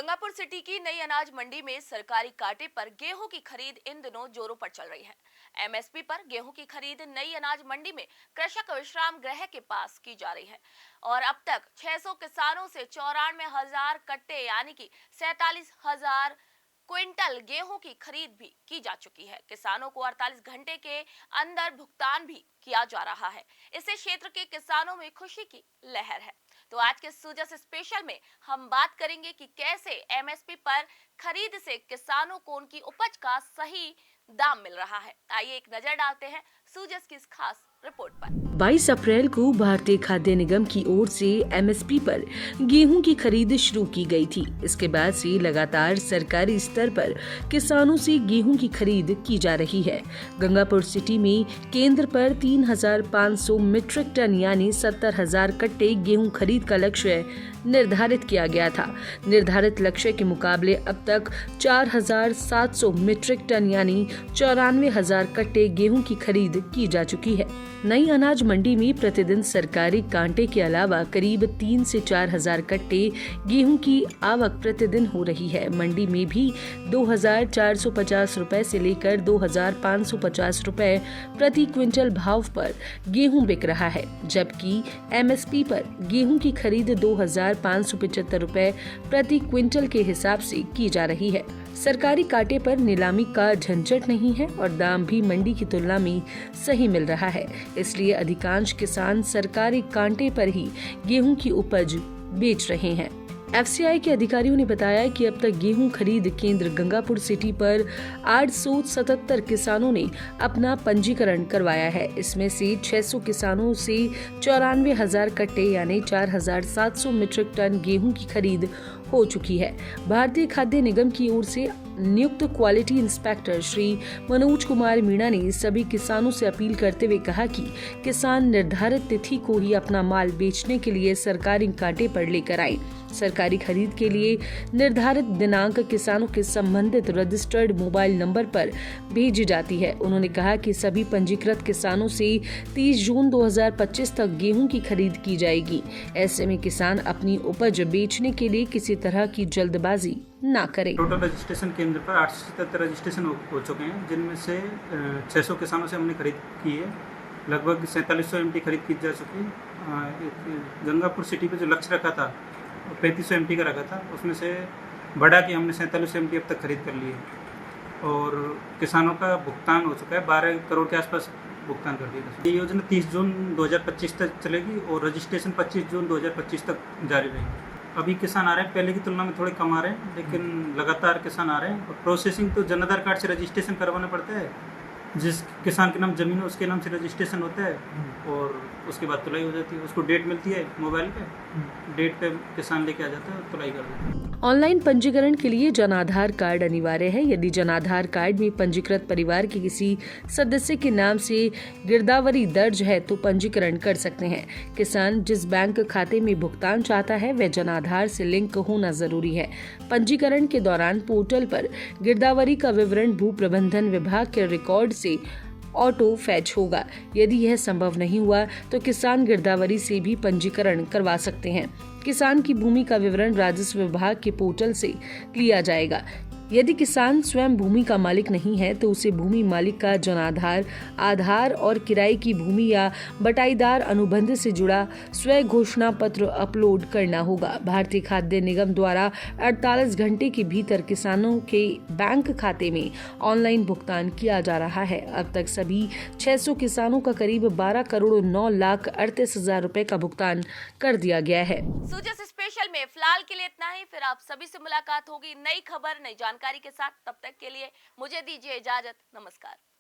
Gangapur city की नई अनाज मंडी में सरकारी कांटे पर गेहूं की खरीद इन दिनों जोरों पर चल रही है। एमएसपी पर गेहूं की खरीद नई अनाज मंडी में कृषक विश्राम गृह के पास की जा रही है और अब तक 600 किसानों से 94,000 कट्टे यानी कि 47,000 क्विंटल गेहूं की खरीद भी की जा चुकी है। किसानों को 48 घंटे के अंदर भुगतान भी किया जा रहा है। इससे क्षेत्र के किसानों में खुशी की लहर है। तो आज के सूजस स्पेशल में हम बात करेंगे कि कैसे एमएसपी पर खरीद से किसानों को उनकी उपज का सही दाम मिल रहा है। आइए एक नजर डालते हैं सूजस की इस खास रिपोर्ट पर। 22 अप्रैल को भारतीय खाद्य निगम की ओर से एमएसपी पर गेहूं की खरीद शुरू की गई थी। इसके बाद से लगातार सरकारी स्तर पर किसानों से गेहूं की खरीद की जा रही है। गंगापुर सिटी में केंद्र पर 3,500 मीट्रिक टन यानी 70,000 कट्टे गेहूं खरीद का लक्ष्य निर्धारित किया गया था। निर्धारित लक्ष्य के मुकाबले अब तक 4,700 मीट्रिक टन यानी 94,000 कट्टे गेहूं की खरीद की जा चुकी है। नई अनाज मंडी में प्रतिदिन सरकारी कांटे के अलावा करीब 3 से 4,000 कट्टे गेहूं की आवक प्रतिदिन हो रही है। मंडी में भी 2,450 रुपए से लेकर 2,550 रुपए प्रति क्विंटल भाव पर गेहूं बिक रहा है, जबकि एमएसपी पर गेहूं की खरीद 2,575 रुपए प्रति क्विंटल के हिसाब से की जा रही है। सरकारी कांटे पर नीलामी का झंझट नहीं है और दाम भी मंडी की तुलना में सही मिल रहा है। इसलिए अधिकांश किसान सरकारी कांटे पर ही गेहूं की उपज बेच रहे हैं। एफसीआई के अधिकारियों ने बताया कि अब तक गेहूं खरीद केंद्र गंगापुर सिटी पर 877 किसानों ने अपना पंजीकरण करवाया है। इसमें से 600 किसानों से 94,000 कट्टे यानी 4,700 मीट्रिक टन गेहूं की खरीद हो चुकी है। भारतीय खाद्य निगम की ओर से नियुक्त क्वालिटी इंस्पेक्टर श्री मनोज कुमार मीणा ने सभी किसानों से अपील करते हुए कहा कि किसान निर्धारित तिथि को ही अपना माल बेचने के लिए सरकारी कांटे पर लेकर आए। सरकारी खरीद के लिए निर्धारित दिनांक किसानों के संबंधित रजिस्टर्ड मोबाइल नंबर पर भेजी जाती है। उन्होंने कहा कि सभी पंजीकृत किसानों से 30 जून 2025 तक गेहूं की खरीद की जाएगी। ऐसे में किसान अपनी उपज बेचने के लिए किसी तरह की जल्दबाजी ना करें। टोटल रजिस्ट्रेशन केंद्र पर 877 रजिस्ट्रेशन हो चुके हैं, जिनमें से 600 किसानों से हमने खरीद की है। लगभग 4700 एमटी खरीद की जा चुकी है। गंगापुर सिटी पे जो लक्ष्य रखा था 3500 एमटी का रखा था, उसमें से बढ़ा के हमने 4700 एमटी अब तक खरीद कर ली है और किसानों का भुगतान हो चुका है। 12 करोड़ के आसपास भुगतान कर दिया। ये योजना 30 जून 2025 तक चलेगी और रजिस्ट्रेशन 25 जून 2025 तक जारी रहेगी। अभी किसान आ रहे हैं, पहले की तुलना में थोड़े कम आ रहे हैं, लेकिन लगातार किसान आ रहे हैं। और प्रोसेसिंग तो जन आधार कार्ड से रजिस्ट्रेशन करवाना पड़ता है। जिस किसान के नाम जमीन है उसके नाम से रजिस्ट्रेशन होता है और उसके बाद तुलाई हो जाती है। उसको डेट मिलती है मोबाइल पे, डेट पे किसान लेके आ जाता है और तुलाई कर देता है। ऑनलाइन पंजीकरण के लिए जन आधार कार्ड अनिवार्य है। यदि जन आधार कार्ड में पंजीकृत परिवार के किसी सदस्य के नाम से गिरदावरी दर्ज है तो पंजीकरण कर सकते हैं। किसान जिस बैंक खाते में भुगतान चाहता है वह जन आधार से लिंक होना जरूरी है। पंजीकरण के दौरान पोर्टल पर गिरदावरी का विवरण भू प्रबंधन विभाग के रिकॉर्ड से ऑटो फैच होगा। यदि यह संभव नहीं हुआ तो किसान गिरदावरी से भी पंजीकरण करवा सकते हैं। किसान की भूमि का विवरण राजस्व विभाग के पोर्टल से लिया जाएगा। यदि किसान स्वयं भूमि का मालिक नहीं है तो उसे भूमि मालिक का जन आधार, आधार और किराए की भूमि या बटाईदार अनुबंध से जुड़ा स्व घोषणा पत्र अपलोड करना होगा। भारतीय खाद्य निगम द्वारा 48 घंटे के भीतर किसानों के बैंक खाते में ऑनलाइन भुगतान किया जा रहा है। अब तक सभी 600 किसानों का करीब 12 करोड़ 9,38,000 रुपए का भुगतान कर दिया गया है। सूजस स्पेशल में फिलहाल के लिए इतना ही। फिर आप सभी से मुलाकात होगी नई खबर, नई जानकारी के साथ। तब तक के लिए मुझे दीजिए इजाजत। नमस्कार।